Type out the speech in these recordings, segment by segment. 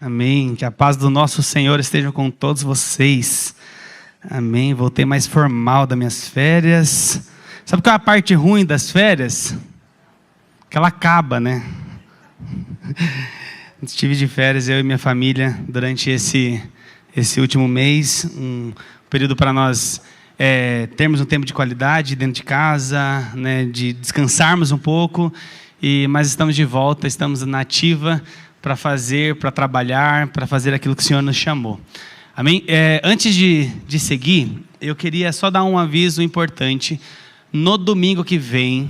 Amém. Que a paz do nosso Senhor esteja com todos vocês. Amém. Voltei mais formal das minhas férias. Sabe qual é a parte ruim das férias? Que ela acaba, né? Estive de férias, eu e minha família, durante esse último mês. Um período para nós termos um tempo de qualidade dentro de casa, né, de descansarmos um pouco. Mas estamos de volta, estamos na ativa para fazer, para trabalhar, para fazer aquilo que o Senhor nos chamou. Amém? Antes de seguir, eu queria só dar um aviso importante. No domingo que vem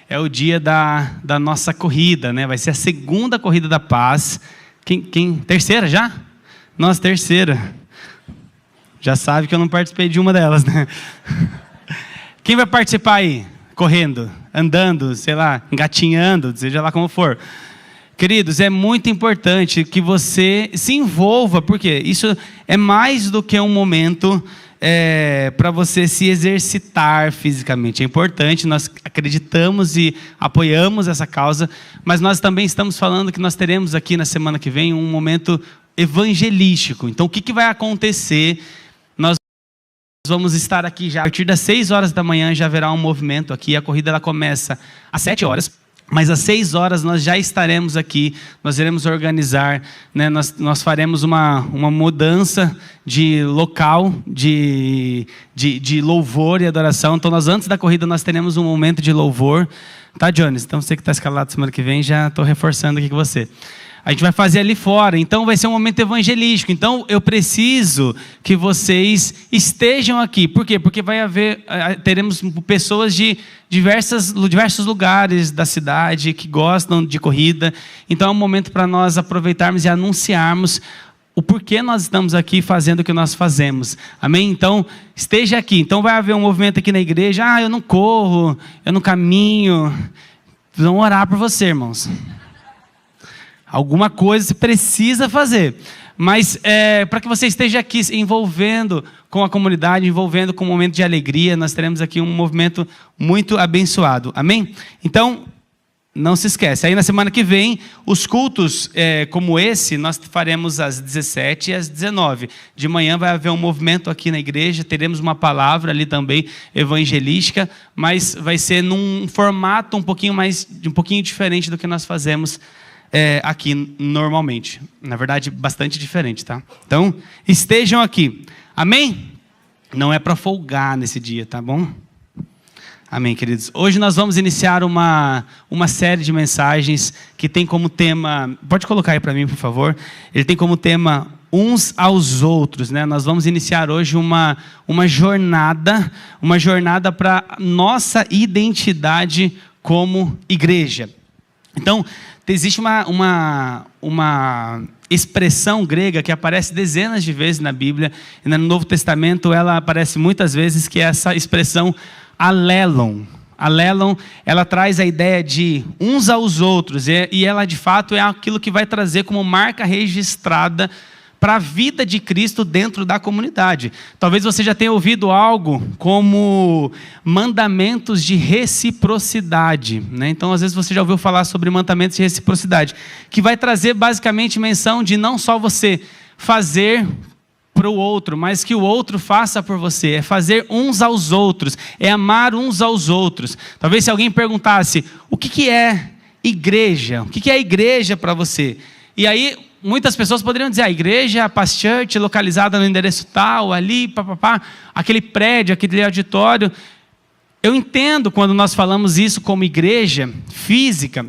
é o dia da nossa corrida, né? Vai ser a segunda corrida da paz. Terceira já? Nossa, terceira. Já sabe que eu não participei de uma delas, né? Quem vai participar aí? Correndo, andando, sei lá, engatinhando, seja lá como for. Queridos, é muito importante que você se envolva, porque isso é mais do que um momento para você se exercitar fisicamente. É importante, nós acreditamos e apoiamos essa causa, mas nós também estamos falando que nós teremos aqui na semana que vem um momento evangelístico. Então, o que vai acontecer? Nós vamos estar aqui já a partir das 6 horas da manhã, já haverá um movimento aqui. A corrida ela começa às 7 horas. Mas às 6 horas nós já estaremos aqui, nós iremos organizar, né, nós faremos uma mudança de local, de louvor e adoração. Então antes da corrida nós teremos um momento de louvor. Tá, Jones? Então você que está escalado semana que vem, já estou reforçando aqui com você. A gente vai fazer ali fora, então vai ser um momento evangelístico. Então eu preciso que vocês estejam aqui. Por quê? Porque teremos pessoas de diversos lugares da cidade que gostam de corrida. Então é um momento para nós aproveitarmos e anunciarmos o porquê nós estamos aqui fazendo o que nós fazemos. Amém? Então esteja aqui. Então vai haver um movimento aqui na igreja. Eu não corro, eu não caminho. Vamos orar por você, irmãos. Alguma coisa você precisa fazer. Mas para que você esteja aqui se envolvendo com a comunidade, envolvendo com um momento de alegria, nós teremos aqui um movimento muito abençoado. Amém? Então, não se esquece. Aí na semana que vem, os cultos como esse, nós faremos às 17 e às 19. De manhã vai haver um movimento aqui na igreja, teremos uma palavra ali também evangelística, mas vai ser num formato um pouquinho diferente do que nós fazemos aqui normalmente. Na verdade, bastante diferente, tá? Então, estejam aqui. Amém? Não é para folgar nesse dia, tá bom? Amém, queridos. Hoje nós vamos iniciar uma série de mensagens que tem como tema... Pode colocar aí para mim, por favor. Ele tem como tema uns aos outros, né? Nós vamos iniciar hoje uma jornada para nossa identidade como igreja. Então, existe uma expressão grega que aparece dezenas de vezes na Bíblia, e no Novo Testamento ela aparece muitas vezes, que é essa expressão alelon. Alelon, ela traz a ideia de uns aos outros, e ela de fato é aquilo que vai trazer como marca registrada para a vida de Cristo dentro da comunidade. Talvez você já tenha ouvido algo como mandamentos de reciprocidade, né? Então, às vezes você já ouviu falar sobre mandamentos de reciprocidade, que vai trazer basicamente menção de não só você fazer para o outro, mas que o outro faça por você. É fazer uns aos outros, é amar uns aos outros. Talvez se alguém perguntasse, o que é igreja? O que é igreja para você? E aí, muitas pessoas poderiam dizer, a igreja, a Paz Church, localizada no endereço tal, ali, aquele prédio, aquele auditório. Eu entendo quando nós falamos isso como igreja física,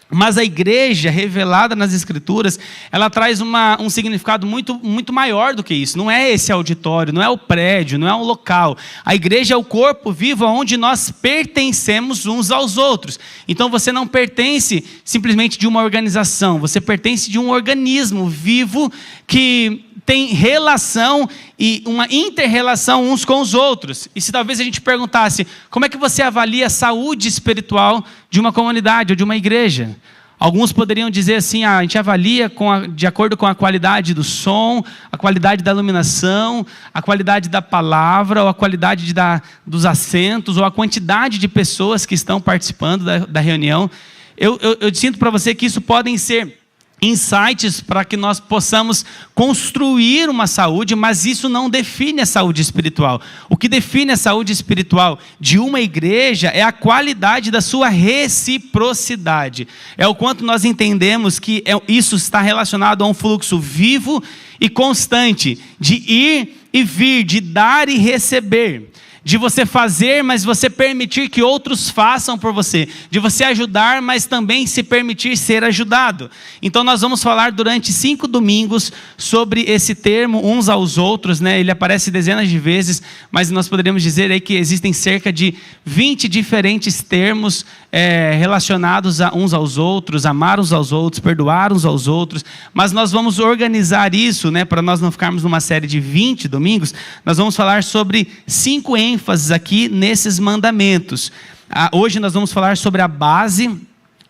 mas a igreja revelada nas Escrituras, ela traz um significado muito, muito maior do que isso. Não é esse auditório, não é o prédio, não é um local. A igreja é o corpo vivo onde nós pertencemos uns aos outros. Então você não pertence simplesmente de uma organização, você pertence de um organismo vivo que tem relação e uma inter-relação uns com os outros. E se talvez a gente perguntasse, como é que você avalia a saúde espiritual de uma comunidade ou de uma igreja? Alguns poderiam dizer assim, a gente avalia de acordo com a qualidade do som, a qualidade da iluminação, a qualidade da palavra, ou a qualidade dos assentos, ou a quantidade de pessoas que estão participando da reunião. Eu sinto para você que isso podem ser insights para que nós possamos construir uma saúde, mas isso não define a saúde espiritual. O que define a saúde espiritual de uma igreja é a qualidade da sua reciprocidade. É o quanto nós entendemos que isso está relacionado a um fluxo vivo e constante, de ir e vir, de dar e receber. De você fazer, mas você permitir que outros façam por você. De você ajudar, mas também se permitir ser ajudado. Então nós vamos falar durante 5 domingos sobre esse termo, uns aos outros, né? Ele aparece dezenas de vezes, mas nós poderíamos dizer aí que existem cerca de 20 diferentes termos relacionados a uns aos outros, amar uns aos outros, perdoar uns aos outros. Mas nós vamos organizar isso, né? Para nós não ficarmos numa série de 20 domingos, nós vamos falar sobre 5 ênfases aqui nesses mandamentos. Hoje nós vamos falar sobre a base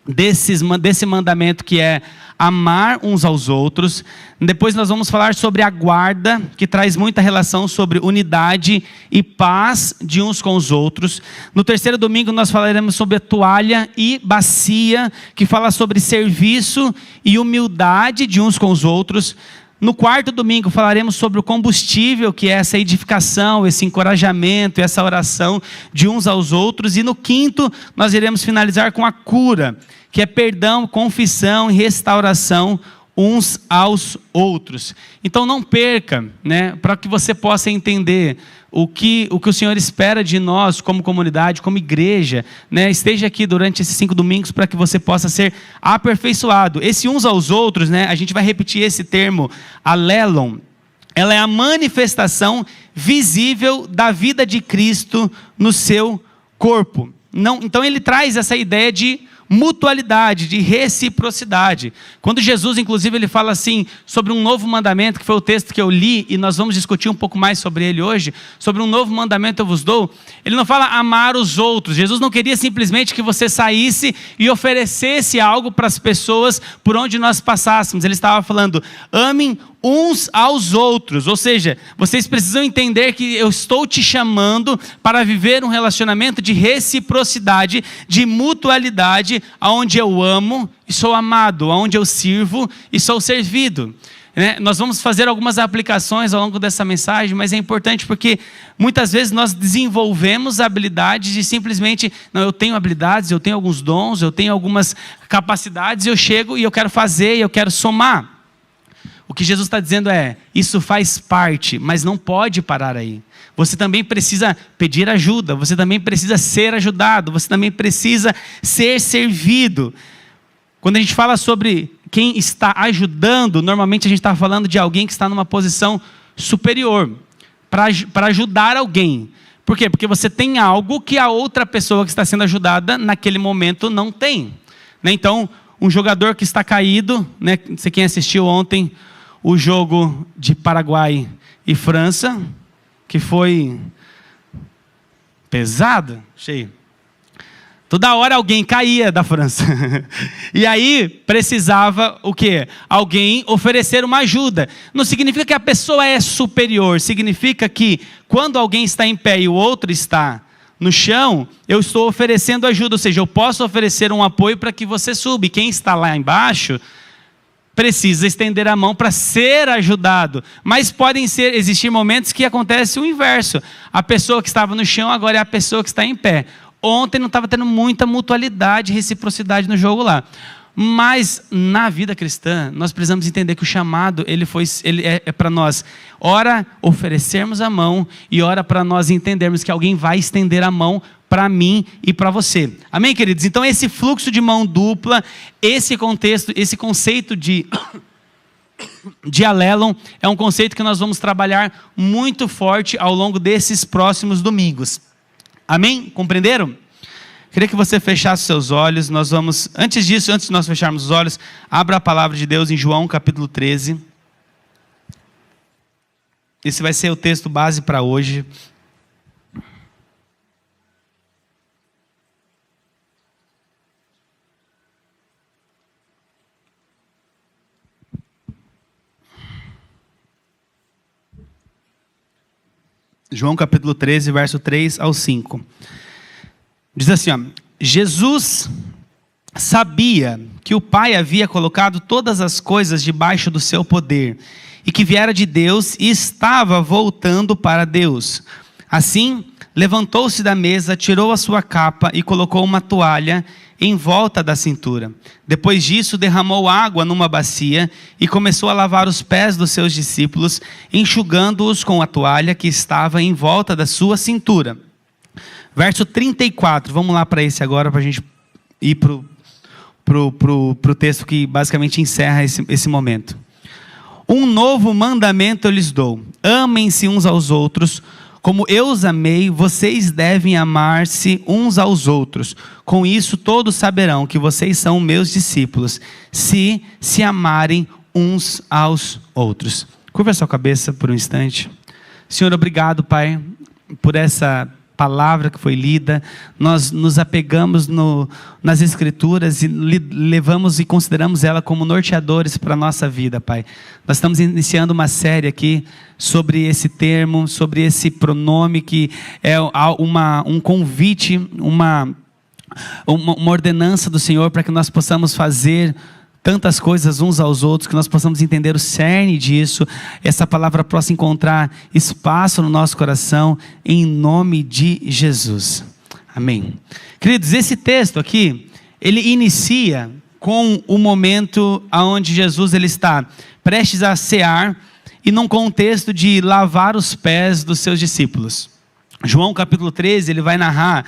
desse mandamento, que é amar uns aos outros. Depois nós vamos falar sobre a guarda, que traz muita relação sobre unidade e paz de uns com os outros. No terceiro domingo nós falaremos sobre a toalha e bacia, que fala sobre serviço e humildade de uns com os outros. No quarto domingo falaremos sobre o combustível, que é essa edificação, esse encorajamento, essa oração de uns aos outros. E no quinto nós iremos finalizar com a cura, que é perdão, confissão e restauração uns aos outros. Então não perca, né, para que você possa entender o que o Senhor espera de nós como comunidade, como igreja, né? Esteja aqui durante esses 5 domingos para que você possa ser aperfeiçoado. Esse uns aos outros, né? A gente vai repetir esse termo, alelon. Ela é a manifestação visível da vida de Cristo no seu corpo. Então ele traz essa ideia de mutualidade, de reciprocidade. Quando Jesus, inclusive, ele fala assim, sobre um novo mandamento, que foi o texto que eu li, e nós vamos discutir um pouco mais sobre ele hoje, sobre um novo mandamento eu vos dou, ele não fala amar os outros. Jesus não queria simplesmente que você saísse e oferecesse algo para as pessoas por onde nós passássemos. Ele estava falando, amem uns aos outros, ou seja, vocês precisam entender que eu estou te chamando para viver um relacionamento de reciprocidade, de mutualidade, onde eu amo e sou amado, onde eu sirvo e sou servido. Nós vamos fazer algumas aplicações ao longo dessa mensagem, mas é importante porque muitas vezes nós desenvolvemos habilidades de simplesmente, não, eu tenho habilidades, eu tenho alguns dons, eu tenho algumas capacidades, eu chego e eu quero fazer, eu quero somar. O que Jesus está dizendo é, isso faz parte, mas não pode parar aí. Você também precisa pedir ajuda, você também precisa ser ajudado, você também precisa ser servido. Quando a gente fala sobre quem está ajudando, normalmente a gente está falando de alguém que está numa posição superior, para ajudar alguém. Por quê? Porque você tem algo que a outra pessoa que está sendo ajudada naquele momento não tem. Então, um jogador que está caído, né? Não sei quem assistiu ontem o jogo de Paraguai e França, que foi pesado, cheio. Toda hora alguém caía da França. E aí precisava o quê? Alguém oferecer uma ajuda. Não significa que a pessoa é superior, significa que quando alguém está em pé e o outro está no chão, eu estou oferecendo ajuda, ou seja, eu posso oferecer um apoio para que você suba. E quem está lá embaixo precisa estender a mão para ser ajudado. Mas podem existir momentos que acontece o inverso. A pessoa que estava no chão agora é a pessoa que está em pé. Ontem não estava tendo muita mutualidade, reciprocidade no jogo lá. Mas na vida cristã, nós precisamos entender que o chamado, ele é para nós, ora oferecermos a mão, e ora para nós entendermos que alguém vai estender a mão para mim e para você. Amém, queridos? Então esse fluxo de mão dupla, esse contexto, esse conceito de alelon, é um conceito que nós vamos trabalhar muito forte ao longo desses próximos domingos. Amém? Compreenderam? Queria que você fechasse seus olhos. Nós vamos, antes de nós fecharmos os olhos, abra a palavra de Deus em João capítulo 13. Esse vai ser o texto base para hoje. João capítulo 13, verso 3 ao 5. Diz assim, ó, Jesus sabia que o Pai havia colocado todas as coisas debaixo do seu poder, e que viera de Deus e estava voltando para Deus. Assim, levantou-se da mesa, tirou a sua capa e colocou uma toalha em volta da cintura. Depois disso, derramou água numa bacia e começou a lavar os pés dos seus discípulos, enxugando-os com a toalha que estava em volta da sua cintura. Verso 34, vamos lá para esse agora, para a gente ir para o texto que basicamente encerra esse momento. Um novo mandamento eu lhes dou: amem-se uns aos outros. Como eu os amei, vocês devem amar-se uns aos outros. Com isso todos saberão que vocês são meus discípulos, se amarem uns aos outros. Curva a sua cabeça por um instante. Senhor, obrigado, Pai, por essa palavra que foi lida. Nós nos apegamos nas Escrituras e levamos e consideramos ela como norteadores para a nossa vida, Pai. Nós estamos iniciando uma série aqui sobre esse termo, sobre esse pronome que é um convite, uma ordenança do Senhor para que nós possamos fazer tantas coisas uns aos outros, que nós possamos entender o cerne disso, essa palavra possa encontrar espaço no nosso coração, em nome de Jesus. Amém. Queridos, esse texto aqui, ele inicia com o momento onde Jesus ele está prestes a cear, e num contexto de lavar os pés dos seus discípulos. João capítulo 13, ele vai narrar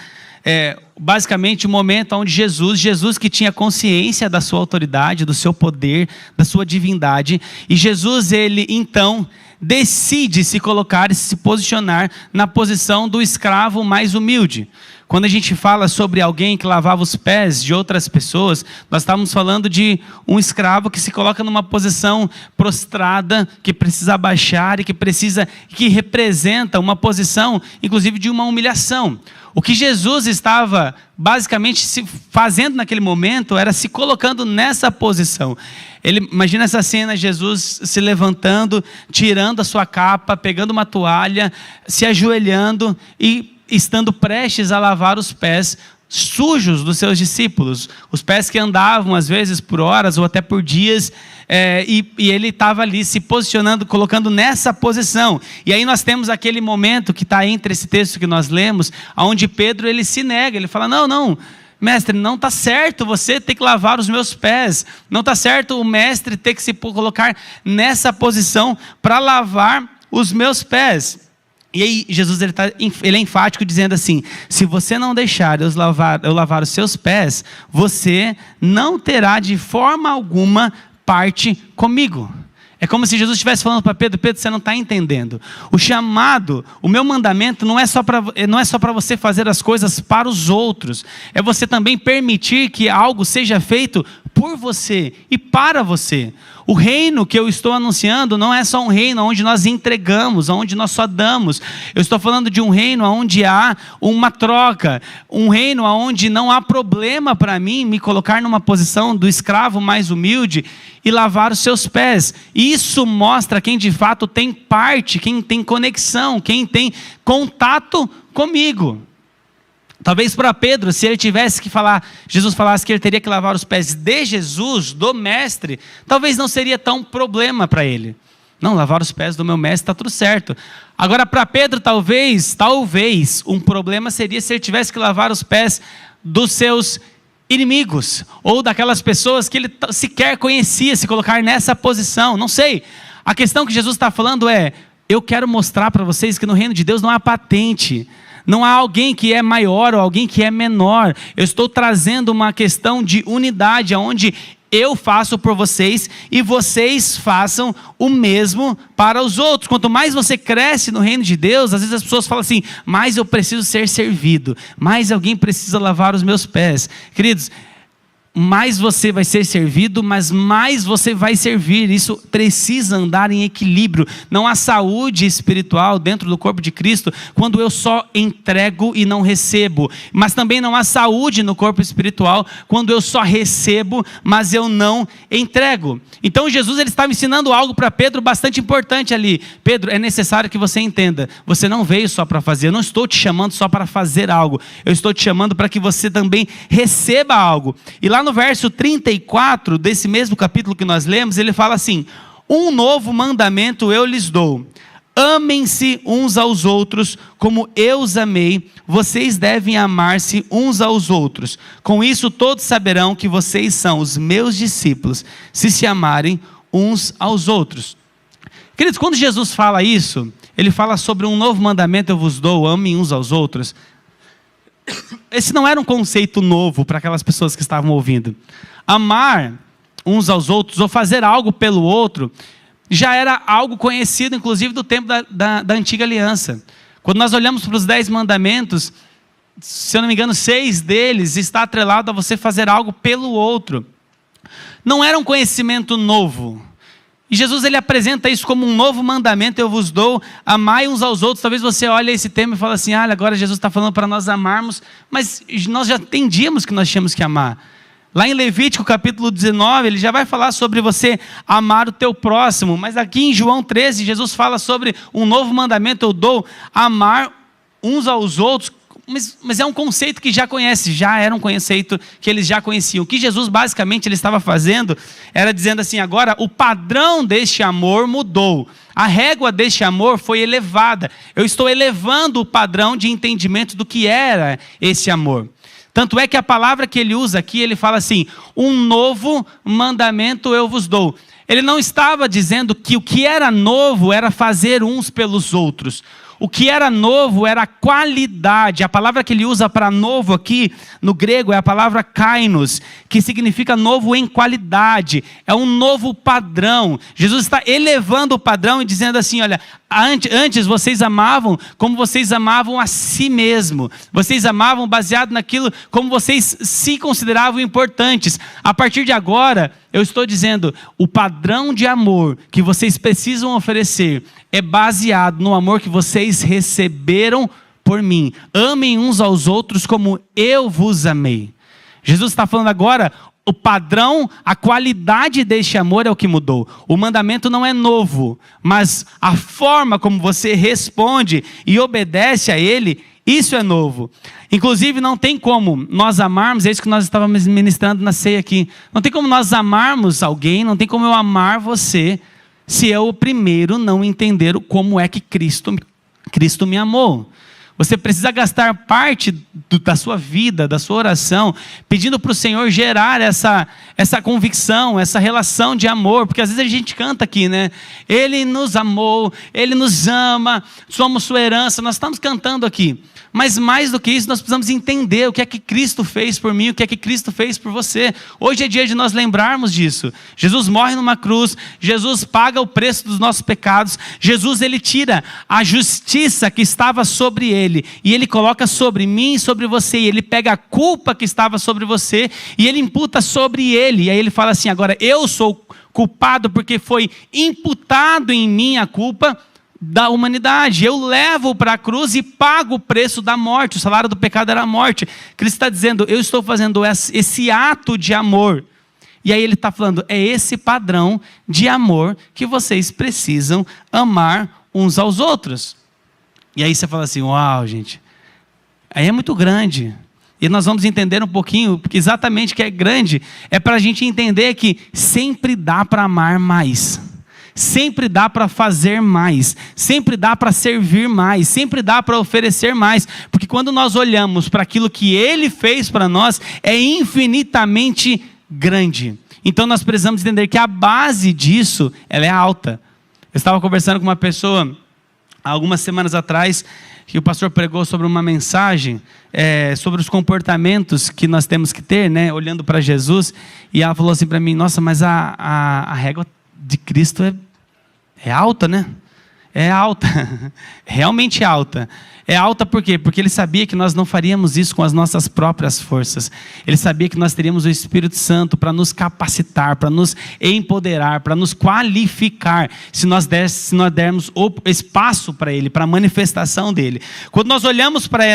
basicamente o momento onde Jesus que tinha consciência da sua autoridade, do seu poder, da sua divindade, e Jesus ele então decide se colocar e se posicionar na posição do escravo mais humilde. Quando a gente fala sobre alguém que lavava os pés de outras pessoas, nós estamos falando de um escravo que se coloca numa posição prostrada, que precisa abaixar e que representa uma posição, inclusive, de uma humilhação. O que Jesus estava basicamente se fazendo naquele momento era se colocando nessa posição. Imagina essa cena, Jesus se levantando, tirando a sua capa, pegando uma toalha, se ajoelhando e estando prestes a lavar os pés sujos dos seus discípulos, os pés que andavam às vezes por horas ou até por dias, e ele estava ali se posicionando, colocando nessa posição. E aí nós temos aquele momento que está entre esse texto que nós lemos, onde Pedro ele se nega, ele fala: não, mestre, não está certo você ter que lavar os meus pés, não está certo o mestre ter que se colocar nessa posição para lavar os meus pés. E aí Jesus ele é enfático dizendo assim: se você não deixar eu lavar os seus pés, você não terá de forma alguma parte comigo. É como se Jesus estivesse falando para Pedro: Pedro, você não está entendendo. O chamado, o meu mandamento não é só para você fazer as coisas para os outros. É você também permitir que algo seja feito por você e para você. O reino que eu estou anunciando não é só um reino onde nós entregamos, onde nós só damos. Eu estou falando de um reino onde há uma troca. Um reino onde não há problema para mim me colocar numa posição do escravo mais humilde e lavar os seus pés. Isso mostra quem de fato tem parte, quem tem conexão, quem tem contato comigo. Talvez para Pedro, se ele tivesse que falar, Jesus falasse que ele teria que lavar os pés de Jesus, do mestre, talvez não seria tão problema para ele. Não, lavar os pés do meu mestre está tudo certo. Agora para Pedro, talvez um problema seria se ele tivesse que lavar os pés dos seus inimigos, ou daquelas pessoas que ele sequer conhecia, se colocar nessa posição, não sei. A questão que Jesus está falando é: eu quero mostrar para vocês que no reino de Deus não há patente. Não há alguém que é maior ou alguém que é menor. Eu estou trazendo uma questão de unidade, onde eu faço por vocês e vocês façam o mesmo para os outros. Quanto mais você cresce no reino de Deus, às vezes as pessoas falam assim: mais eu preciso ser servido, mais alguém precisa lavar os meus pés. Queridos, mais você vai ser servido, mas mais você vai servir. Isso precisa andar em equilíbrio. Não há saúde espiritual dentro do corpo de Cristo quando eu só entrego e não recebo. Mas também não há saúde no corpo espiritual quando eu só recebo, mas eu não entrego. Então Jesus ele estava ensinando algo para Pedro bastante importante ali. Pedro, é necessário que você entenda, você não veio só para fazer. Eu não estou te chamando só para fazer algo, eu estou te chamando para que você também receba algo. E lá lá no verso 34 desse mesmo capítulo que nós lemos, ele fala assim: um novo mandamento eu lhes dou, amem-se uns aos outros como eu os amei, vocês devem amar-se uns aos outros. Com isso todos saberão que vocês são os meus discípulos, se amarem uns aos outros. Queridos, quando Jesus fala isso, ele fala sobre um novo mandamento eu vos dou, amem uns aos outros. Esse não era um conceito novo para aquelas pessoas que estavam ouvindo. Amar uns aos outros ou fazer algo pelo outro já era algo conhecido, inclusive, do tempo da antiga aliança. Quando nós olhamos para os 10 mandamentos, se eu não me engano, 6 deles está atrelado a você fazer algo pelo outro. Não era um conhecimento novo. E Jesus ele apresenta isso como um novo mandamento, eu vos dou, amai uns aos outros. Talvez você olhe esse tema e fale assim, agora Jesus está falando para nós amarmos, mas nós já entendíamos que nós tínhamos que amar. Lá em Levítico capítulo 19, ele já vai falar sobre você amar o teu próximo, mas aqui em João 13, Jesus fala sobre um novo mandamento, eu dou, amar uns aos outros, mas é um conceito que já conhece, já era um conceito que eles já conheciam. O que Jesus basicamente ele estava fazendo, era dizendo assim, agora o padrão deste amor mudou, a régua deste amor foi elevada, eu estou elevando o padrão de entendimento do que era esse amor. Tanto é que a palavra que ele usa aqui, ele fala assim, um novo mandamento eu vos dou. Ele não estava dizendo que o que era novo era fazer uns pelos outros. O que era novo era a qualidade. A palavra que ele usa para novo aqui, no grego, é a palavra kainos, que significa novo em qualidade. É um novo padrão. Jesus está elevando o padrão e dizendo assim, olha, antes vocês amavam como vocês amavam a si mesmo. Vocês amavam baseado naquilo como vocês se consideravam importantes. A partir de agora, eu estou dizendo, o padrão de amor que vocês precisam oferecer é baseado no amor que vocês receberam por mim. Amem uns aos outros como eu vos amei. Jesus está falando agora, o padrão, a qualidade deste amor é o que mudou. O mandamento não é novo, mas a forma como você responde e obedece a ele, isso é novo. Inclusive não tem como nós amarmos, é isso que nós estávamos ministrando na ceia aqui. Não tem como nós amarmos alguém, não tem como eu amar você, se eu primeiro não entender como é que Cristo me amou. Você precisa gastar parte da sua vida, da sua oração, pedindo para o Senhor gerar essa convicção, essa relação de amor, porque às vezes a gente canta aqui, né? Ele nos amou, Ele nos ama, somos sua herança, nós estamos cantando aqui. Mas mais do que isso, nós precisamos entender o que é que Cristo fez por mim, o que é que Cristo fez por você. Hoje é dia de nós lembrarmos disso. Jesus morre numa cruz, Jesus paga o preço dos nossos pecados, Jesus ele tira a justiça que estava sobre ele, e ele coloca sobre mim e sobre você, e ele pega a culpa que estava sobre você, e ele imputa sobre ele, e aí ele fala assim, agora eu sou culpado porque foi imputado em mim a culpa da humanidade, eu levo para a cruz e pago o preço da morte, o salário do pecado era a morte. Cristo está dizendo, eu estou fazendo esse ato de amor, e aí ele está falando, é esse padrão de amor que vocês precisam amar uns aos outros. E aí você fala assim, uau gente, aí é muito grande, e nós vamos entender um pouquinho, porque exatamente o que é grande, é para a gente entender que sempre dá para amar mais, sempre dá para fazer mais, sempre dá para servir mais, sempre dá para oferecer mais, porque quando nós olhamos para aquilo que Ele fez para nós, é infinitamente grande. Então nós precisamos entender que a base disso, ela é alta. Eu estava conversando com uma pessoa, há algumas semanas atrás, que o pastor pregou sobre uma mensagem, sobre os comportamentos que nós temos que ter, né, olhando para Jesus, e ela falou assim para mim, nossa, mas a régua de Cristo é alta, né? É alta, realmente alta. É alta por quê? Porque ele sabia que nós não faríamos isso com as nossas próprias forças. Ele sabia que nós teríamos o Espírito Santo para nos capacitar, para nos empoderar, para nos qualificar, se nós dermos espaço para Ele, para a manifestação dEle. Quando nós olhamos para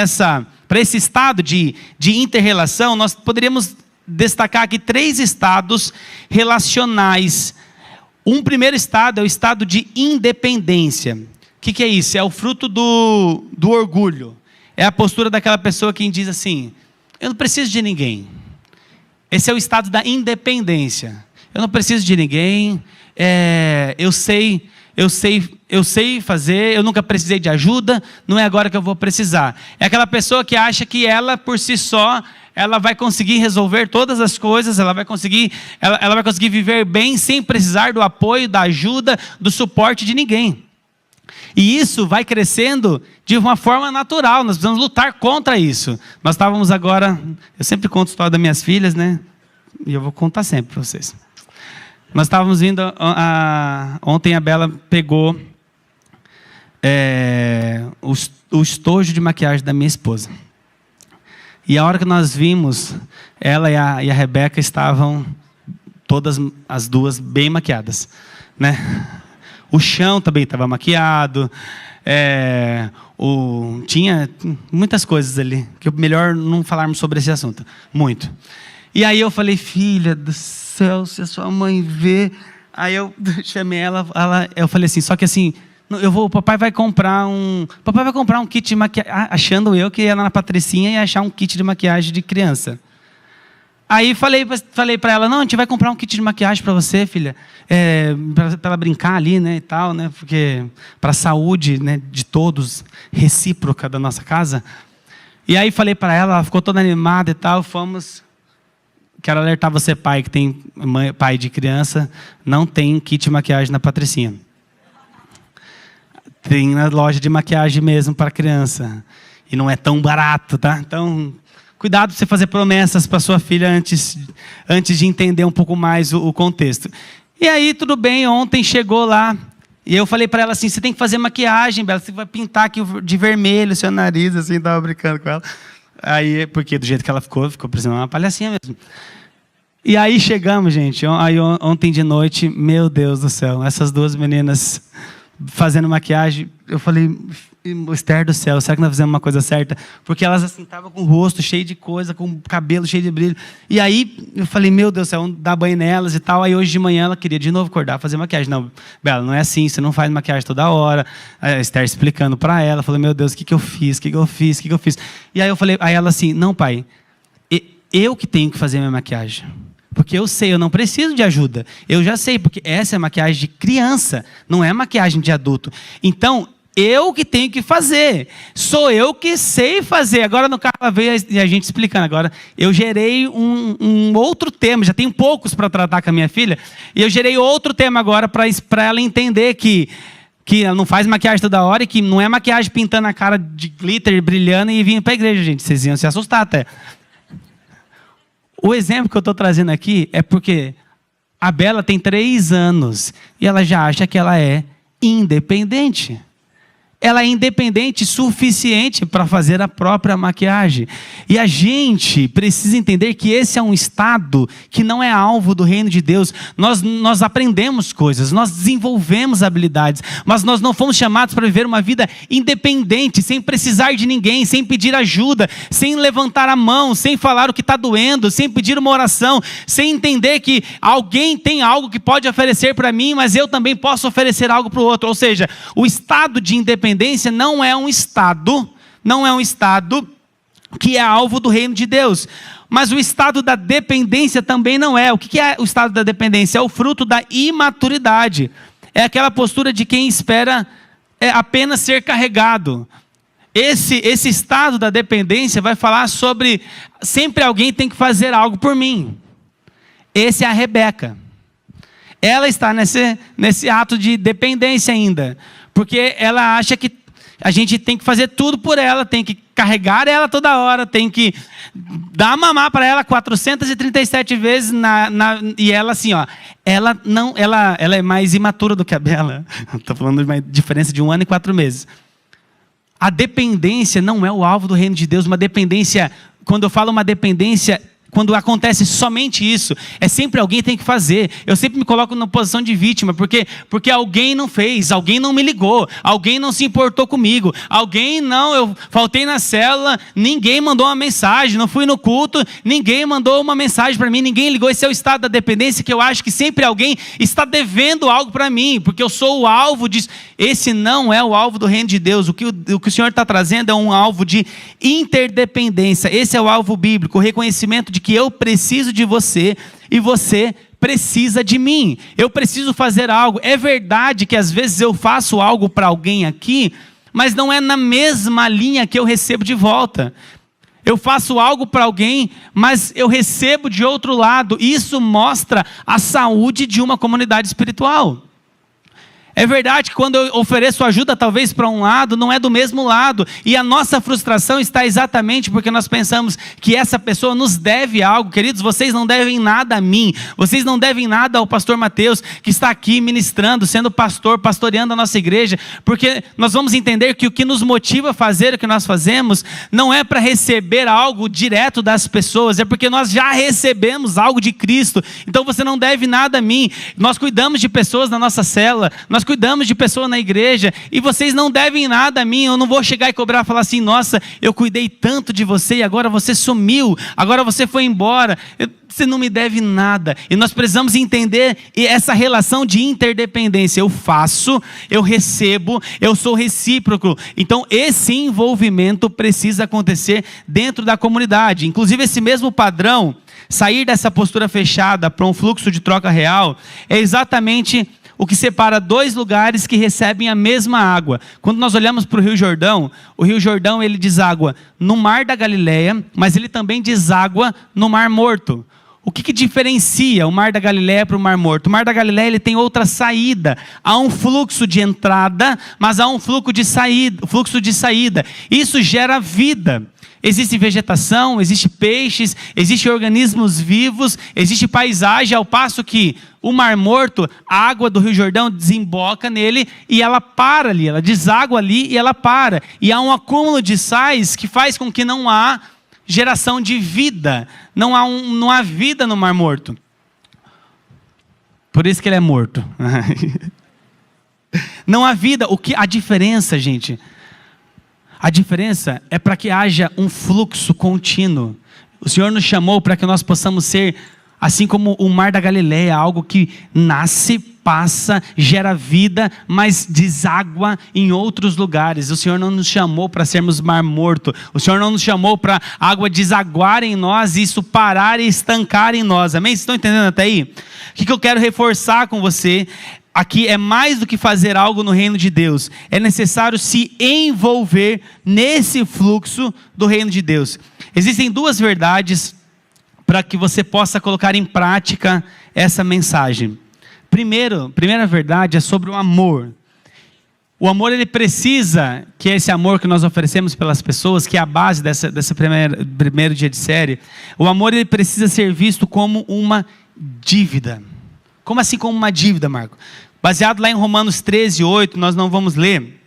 esse estado de inter-relação, nós poderíamos destacar aqui 3 estados relacionais. Um primeiro estado é o estado de independência. O que é isso? É o fruto do orgulho. É a postura daquela pessoa que diz assim, eu não preciso de ninguém. Esse é o estado da independência. Eu não preciso de ninguém, eu sei fazer, eu nunca precisei de ajuda, não é agora que eu vou precisar. É aquela pessoa que acha que ela, por si só, ela vai conseguir resolver todas as coisas, ela vai conseguir viver bem sem precisar do apoio, da ajuda, do suporte de ninguém. E isso vai crescendo de uma forma natural, nós precisamos lutar contra isso. Nós estávamos agora, eu sempre conto a história das minhas filhas, né? E eu vou contar sempre para vocês. Nós estávamos vindo, ontem a Bela pegou o estojo de maquiagem da minha esposa. E a hora que nós vimos, ela e a Rebeca estavam, todas as duas, bem maquiadas, né? O chão também estava maquiado, tinha muitas coisas ali, que é melhor não falarmos sobre esse assunto, muito. E aí eu falei, filha do céu, se a sua mãe vê... Aí eu chamei ela, eu falei assim, só que assim... o papai vai comprar um kit de maquiagem, achando eu que ia na Patricinha e achar um kit de maquiagem de criança. Aí falei para ela, não, a gente vai comprar um kit de maquiagem para você, filha, para ela brincar ali, né, e tal, né, porque para a saúde, né, de todos, recíproca da nossa casa. E aí falei para ela ficou toda animada e tal, fomos. Quero alertar você, pai, que tem pai de criança, não tem kit de maquiagem na Patricinha. Tem na loja de maquiagem mesmo para criança. E não é tão barato, tá? Então, cuidado para você fazer promessas para sua filha antes de entender um pouco mais o contexto. E aí, tudo bem, ontem chegou lá. E eu falei para ela assim, você tem que fazer maquiagem, Bela. Você vai pintar aqui de vermelho seu nariz, assim, estava brincando com ela. Aí, porque do jeito que ela ficou parecendo uma palhacinha mesmo. E aí chegamos, gente. Aí ontem de noite, meu Deus do céu, essas duas meninas fazendo maquiagem, eu falei, Esther do céu, será que nós fizemos uma coisa certa? Porque elas assim estavam com o rosto cheio de coisa, com o cabelo cheio de brilho. E aí eu falei, meu Deus do céu, vamos dar banho nelas e tal. Aí hoje de manhã ela queria de novo acordar, fazer maquiagem. Não, Bela, não é assim, você não faz maquiagem toda hora. A Esther explicando para ela, falou, meu Deus, o que eu fiz? E aí eu falei, aí ela assim, não, pai, eu que tenho que fazer minha maquiagem. Porque eu sei, eu não preciso de ajuda. Eu já sei, porque essa é maquiagem de criança, não é maquiagem de adulto. Então, eu que tenho que fazer. Sou eu que sei fazer. Agora no carro veio a gente explicando. Agora, eu gerei um outro tema, já tenho poucos para tratar com a minha filha, e eu gerei outro tema agora para ela entender que ela não faz maquiagem toda hora e que não é maquiagem pintando a cara de glitter, brilhando e vindo para a igreja, gente. Vocês iam se assustar até. O exemplo que eu estou trazendo aqui é porque a Bela tem 3 anos e ela já acha que ela é independente. Ela é independente suficiente para fazer a própria maquiagem. E a gente precisa entender que esse é um estado que não é alvo do reino de Deus. Nós aprendemos coisas, nós desenvolvemos habilidades, mas nós não fomos chamados para viver uma vida independente, sem precisar de ninguém, sem pedir ajuda, sem levantar a mão, sem falar o que está doendo, sem pedir uma oração, sem entender que alguém tem algo que pode oferecer para mim, mas eu também posso oferecer algo para o outro. Ou seja, o estado de independência não é um estado que é alvo do reino de Deus. Mas o estado da dependência também não é. O que é o estado da dependência? É o fruto da imaturidade. É aquela postura de quem espera apenas ser carregado. Esse estado da dependência vai falar sobre sempre alguém tem que fazer algo por mim. Esse é a Rebeca. Ela está nesse ato de dependência ainda. Porque ela acha que a gente tem que fazer tudo por ela, tem que carregar ela toda hora, tem que dar mamar para ela 437 vezes e ela assim, ó, ela é mais imatura do que a Bela. Estou falando de uma diferença de 1 ano e 4 meses. A dependência não é o alvo do reino de Deus. Uma dependência, quando eu falo uma dependência, quando acontece somente isso, é sempre alguém tem que fazer. Eu sempre me coloco na posição de vítima, porque alguém não fez, alguém não me ligou, alguém não se importou comigo, eu faltei na célula, ninguém mandou uma mensagem, não fui no culto, ninguém mandou uma mensagem para mim, ninguém ligou. Esse é o estado da dependência, que eu acho que sempre alguém está devendo algo para mim, porque eu sou o alvo disso. Esse não é o alvo do reino de Deus. O que o Senhor está trazendo é um alvo de interdependência. Esse é o alvo bíblico, o reconhecimento de que eu preciso de você e você precisa de mim. Eu preciso fazer algo. É verdade que às vezes eu faço algo para alguém aqui, mas não é na mesma linha que eu recebo de volta. Eu faço algo para alguém, mas eu recebo de outro lado. Isso mostra a saúde de uma comunidade espiritual. É verdade que quando eu ofereço ajuda talvez para um lado, não é do mesmo lado. E a nossa frustração está exatamente porque nós pensamos que essa pessoa nos deve algo. Queridos, vocês não devem nada a mim. Vocês não devem nada ao pastor Mateus, que está aqui ministrando, sendo pastor, pastoreando a nossa igreja. Porque nós vamos entender que o que nos motiva a fazer o que nós fazemos não é para receber algo direto das pessoas. É porque nós já recebemos algo de Cristo. Então você não deve nada a mim. Nós cuidamos de pessoas na nossa célula. Nós cuidamos de pessoas na igreja e vocês não devem nada a mim. Eu não vou chegar e cobrar e falar assim: nossa, eu cuidei tanto de você e agora você sumiu, agora você foi embora. Você não me deve nada. E nós precisamos entender essa relação de interdependência. Eu faço, eu recebo, eu sou recíproco. Então esse envolvimento precisa acontecer dentro da comunidade. Inclusive esse mesmo padrão, sair dessa postura fechada para um fluxo de troca real, é exatamente o que separa dois lugares que recebem a mesma água. Quando nós olhamos para o Rio Jordão ele deságua no Mar da Galileia, mas ele também deságua no Mar Morto. O que diferencia o Mar da Galileia para o Mar Morto? O Mar da Galileia ele tem outra saída. Há um fluxo de entrada, mas há um fluxo de saída. Isso gera vida. Existe vegetação, existe peixes, existe organismos vivos, existe paisagem, ao passo que o Mar Morto, a água do Rio Jordão desemboca nele e ela para ali, ela deságua ali e ela para. E há um acúmulo de sais que faz com que não há geração de vida, não há vida no Mar Morto. Por isso que ele é morto. Não há vida. A diferença, gente... A diferença é para que haja um fluxo contínuo. O Senhor nos chamou para que nós possamos ser, assim como o Mar da Galileia, algo que nasce, passa, gera vida, mas deságua em outros lugares. O Senhor não nos chamou para sermos Mar Morto. O Senhor não nos chamou para a água desaguar em nós e isso parar e estancar em nós. Amém? Vocês estão entendendo até aí? O que eu quero reforçar com você aqui é mais do que fazer algo no reino de Deus. É necessário se envolver nesse fluxo do reino de Deus. Existem duas verdades para que você possa colocar em prática essa mensagem. Primeira verdade é sobre o amor. O amor, ele precisa, que é esse amor que nós oferecemos pelas pessoas, que é a base dessa primeiro dia de série. O amor, ele precisa ser visto como uma dívida. Como assim como uma dívida, Marco? Baseado lá em Romanos 13:8, nós não vamos ler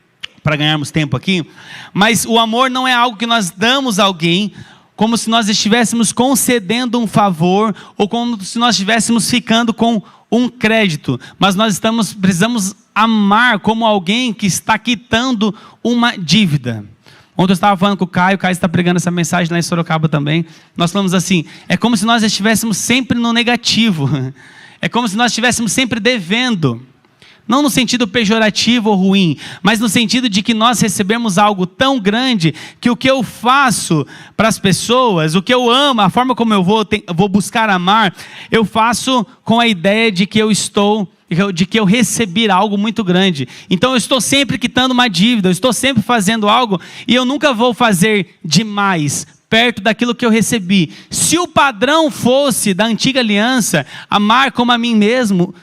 para ganharmos tempo aqui, mas o amor não é algo que nós damos a alguém como se nós estivéssemos concedendo um favor ou como se nós estivéssemos ficando com um crédito, mas nós precisamos amar como alguém que está quitando uma dívida. Ontem eu estava falando com o Caio está pregando essa mensagem lá em Sorocaba também. Nós falamos assim, é como se nós estivéssemos sempre no negativo. É como se nós estivéssemos sempre devendo. Não no sentido pejorativo ou ruim, mas no sentido de que nós recebemos algo tão grande que o que eu faço para as pessoas, o que eu amo, a forma como eu vou buscar amar, eu faço com a ideia de que eu recebi algo muito grande. Então eu estou sempre quitando uma dívida, eu estou sempre fazendo algo e eu nunca vou fazer demais perto daquilo que eu recebi. Se o padrão fosse da antiga aliança, amar como a mim mesmo,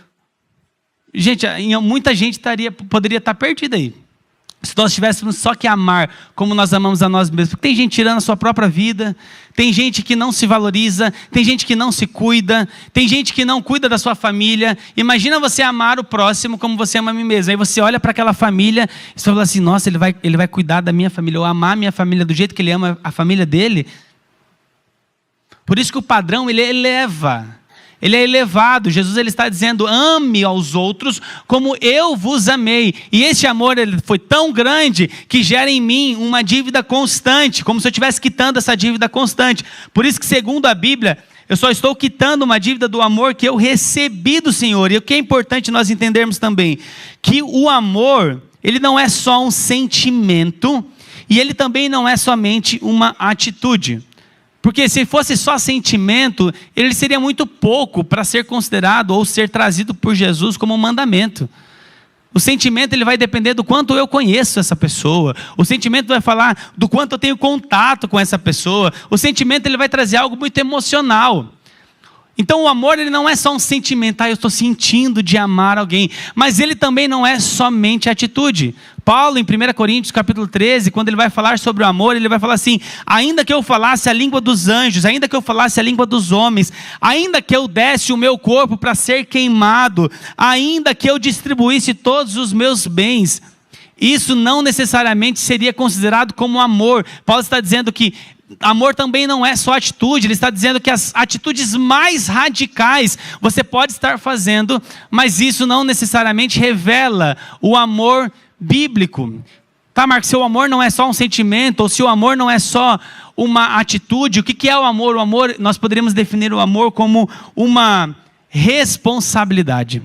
gente, muita gente poderia estar perdida aí. Se nós tivéssemos só que amar como nós amamos a nós mesmos. Porque tem gente tirando a sua própria vida, tem gente que não se valoriza, tem gente que não se cuida, tem gente que não cuida da sua família. Imagina você amar o próximo como você ama a mim mesmo. Aí você olha para aquela família e você fala assim, nossa, ele vai cuidar da minha família, ou amar a minha família do jeito que ele ama a família dele. Por isso que o padrão, ele eleva. Ele é elevado. Jesus ele está dizendo, ame aos outros como eu vos amei. E esse amor ele foi tão grande que gera em mim uma dívida constante, como se eu estivesse quitando essa dívida constante. Por isso que segundo a Bíblia, eu só estou quitando uma dívida do amor que eu recebi do Senhor. E o que é importante nós entendermos também, que o amor, ele não é só um sentimento, e ele também não é somente uma atitude. Porque se fosse só sentimento, ele seria muito pouco para ser considerado ou ser trazido por Jesus como um mandamento. O sentimento ele vai depender do quanto eu conheço essa pessoa. O sentimento vai falar do quanto eu tenho contato com essa pessoa. O sentimento ele vai trazer algo muito emocional. Então o amor ele não é só um sentimento, eu estou sentindo de amar alguém, mas ele também não é somente atitude. Paulo em 1 Coríntios capítulo 13, quando ele vai falar sobre o amor, ele vai falar assim: ainda que eu falasse a língua dos anjos, ainda que eu falasse a língua dos homens, ainda que eu desse o meu corpo para ser queimado, ainda que eu distribuísse todos os meus bens, isso não necessariamente seria considerado como amor. Paulo está dizendo que amor também não é só atitude, ele está dizendo que as atitudes mais radicais você pode estar fazendo, mas isso não necessariamente revela o amor bíblico. Tá, Marcos, se o amor não é só um sentimento, ou se o amor não é só uma atitude, o que é o amor? O amor, nós poderíamos definir o amor como uma responsabilidade.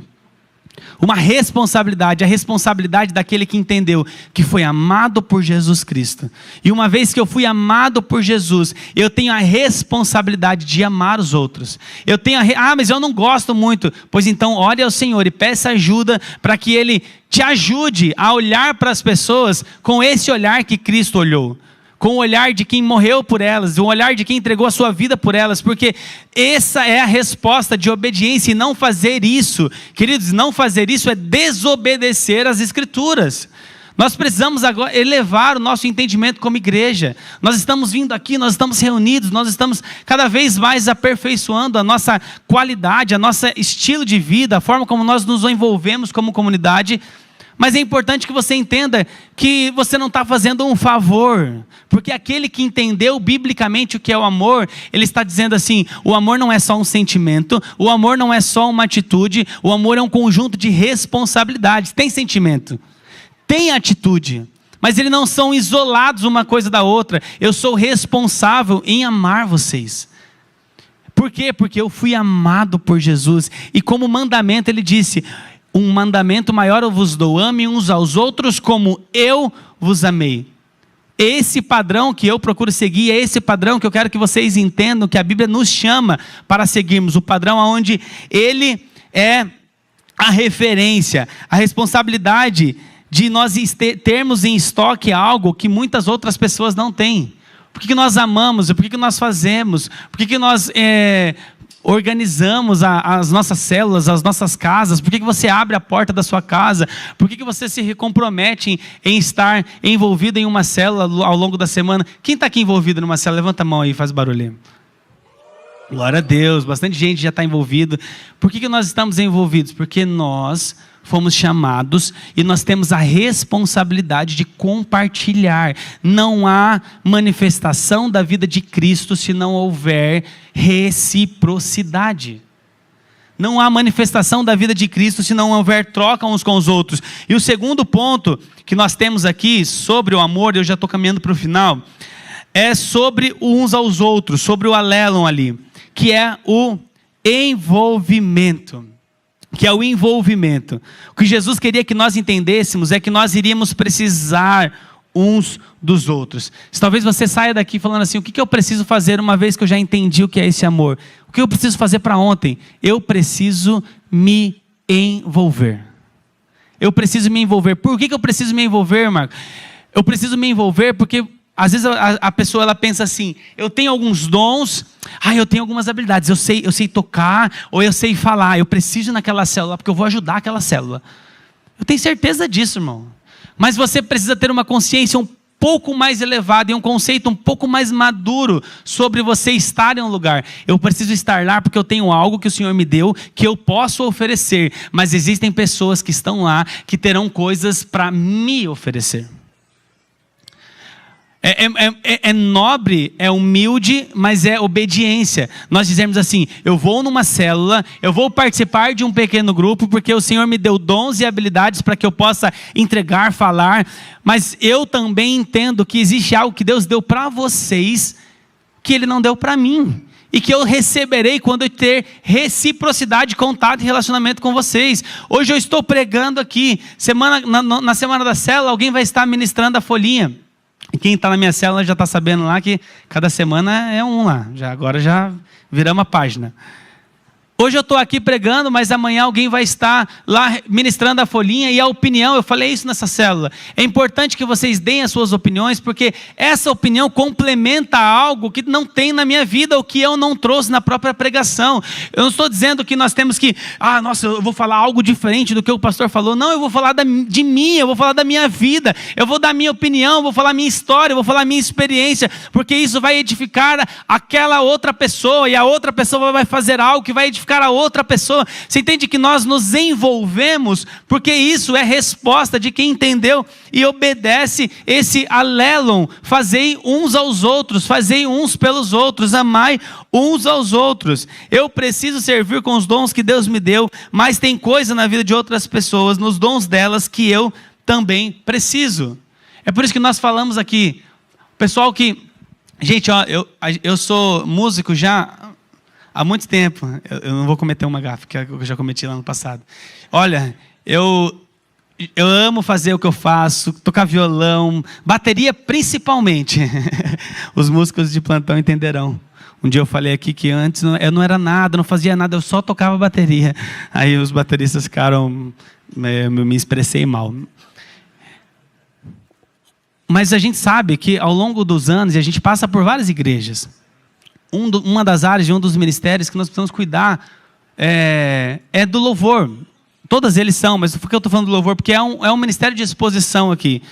Uma responsabilidade, a responsabilidade daquele que entendeu que foi amado por Jesus Cristo. E uma vez que eu fui amado por Jesus, eu tenho a responsabilidade de amar os outros. Eu tenho mas eu não gosto muito. Pois então, ore ao Senhor e peça ajuda para que Ele te ajude a olhar para as pessoas com esse olhar que Cristo olhou. Com o olhar de quem morreu por elas, o olhar de quem entregou a sua vida por elas, porque essa é a resposta de obediência. E não fazer isso, queridos, não fazer isso é desobedecer às Escrituras. Nós precisamos agora elevar o nosso entendimento como igreja. Nós estamos vindo aqui, nós estamos reunidos, nós estamos cada vez mais aperfeiçoando a nossa qualidade, a nosso estilo de vida, a forma como nós nos envolvemos como comunidade. Mas é importante que você entenda que você não está fazendo um favor, porque aquele que entendeu biblicamente o que é o amor, ele está dizendo assim: o amor não é só um sentimento, o amor não é só uma atitude, o amor é um conjunto de responsabilidades. Tem sentimento, tem atitude, mas eles não são isolados uma coisa da outra. Eu sou responsável em amar vocês. Por quê? Porque eu fui amado por Jesus, e como mandamento ele disse: um mandamento maior eu vos dou, amem uns aos outros como eu vos amei. Esse padrão que eu procuro seguir, é esse padrão que eu quero que vocês entendam, que a Bíblia nos chama para seguirmos. O padrão onde ele é a referência, a responsabilidade de nós termos em estoque algo que muitas outras pessoas não têm. Por que nós amamos? Por que nós fazemos? Por que nós organizamos as nossas células, as nossas casas? Por que você abre a porta da sua casa? Por que você se compromete em estar envolvido em uma célula ao longo da semana? Quem está aqui envolvido numa célula? Levanta a mão aí, faz barulho. Glória a Deus, bastante gente já está envolvido. Por que nós estamos envolvidos? Porque nós fomos chamados e nós temos a responsabilidade de compartilhar. Não há manifestação da vida de Cristo se não houver reciprocidade. Não há manifestação da vida de Cristo se não houver troca uns com os outros. E o segundo ponto que nós temos aqui sobre o amor, eu já estou caminhando para o final, é sobre uns aos outros, sobre o alélon ali, que é o envolvimento. O que Jesus queria que nós entendêssemos é que nós iríamos precisar uns dos outros. Se talvez você saia daqui falando assim: o que eu preciso fazer uma vez que eu já entendi o que é esse amor? O que eu preciso fazer para ontem? Eu preciso me envolver. Eu preciso me envolver. Por que eu preciso me envolver, Marco? Eu preciso me envolver porque às vezes a pessoa ela pensa assim: eu tenho alguns dons, eu tenho algumas habilidades, eu sei tocar, ou eu sei falar, eu preciso ir naquela célula porque eu vou ajudar aquela célula. Eu tenho certeza disso, irmão. Mas você precisa ter uma consciência um pouco mais elevada e um conceito um pouco mais maduro sobre você estar em um lugar. Eu preciso estar lá porque eu tenho algo que o Senhor me deu, que eu posso oferecer. Mas existem pessoas que estão lá, que terão coisas para me oferecer. É nobre, é humilde, mas é obediência. Nós dizemos assim: eu vou numa célula, eu vou participar de um pequeno grupo, porque o Senhor me deu dons e habilidades para que eu possa entregar, falar. Mas eu também entendo que existe algo que Deus deu para vocês, que Ele não deu para mim. E que eu receberei quando eu ter reciprocidade, contato e relacionamento com vocês. Hoje eu estou pregando aqui, na semana da célula, alguém vai estar ministrando a folhinha. E quem está na minha célula já está sabendo lá que cada semana é um lá. Agora já viramos a página. Hoje eu estou aqui pregando, mas amanhã alguém vai estar lá ministrando a folhinha e a opinião, eu falei isso nessa célula. É importante que vocês deem as suas opiniões, porque essa opinião complementa algo que não tem na minha vida, o que eu não trouxe na própria pregação. Eu não estou dizendo que nós temos que, eu vou falar algo diferente do que o pastor falou. Não, eu vou falar de mim, eu vou falar da minha vida, eu vou dar minha opinião, eu vou falar minha história, eu vou falar minha experiência, porque isso vai edificar aquela outra pessoa, e a outra pessoa vai fazer algo que vai edificar a outra pessoa. Você entende que nós nos envolvemos, porque isso é resposta de quem entendeu e obedece esse alelon, fazei uns aos outros, fazei uns pelos outros, amai uns aos outros. Eu preciso servir com os dons que Deus me deu, mas tem coisa na vida de outras pessoas, nos dons delas, que eu também preciso. É por isso que nós falamos aqui, pessoal que, gente, eu sou músico já há muito tempo. Eu não vou cometer uma gafe que eu já cometi lá no passado. Olha, eu amo fazer o que eu faço, tocar violão, bateria principalmente. Os músicos de plantão entenderão. Um dia eu falei aqui que antes eu não era nada, não fazia nada, eu só tocava bateria. Aí os bateristas ficaram, me expressei mal. Mas a gente sabe que ao longo dos anos, e a gente passa por várias igrejas, uma das áreas de um dos ministérios que nós precisamos cuidar é do louvor. Todas eles são, mas por que eu estou falando do louvor? Porque é um ministério de exposição aqui.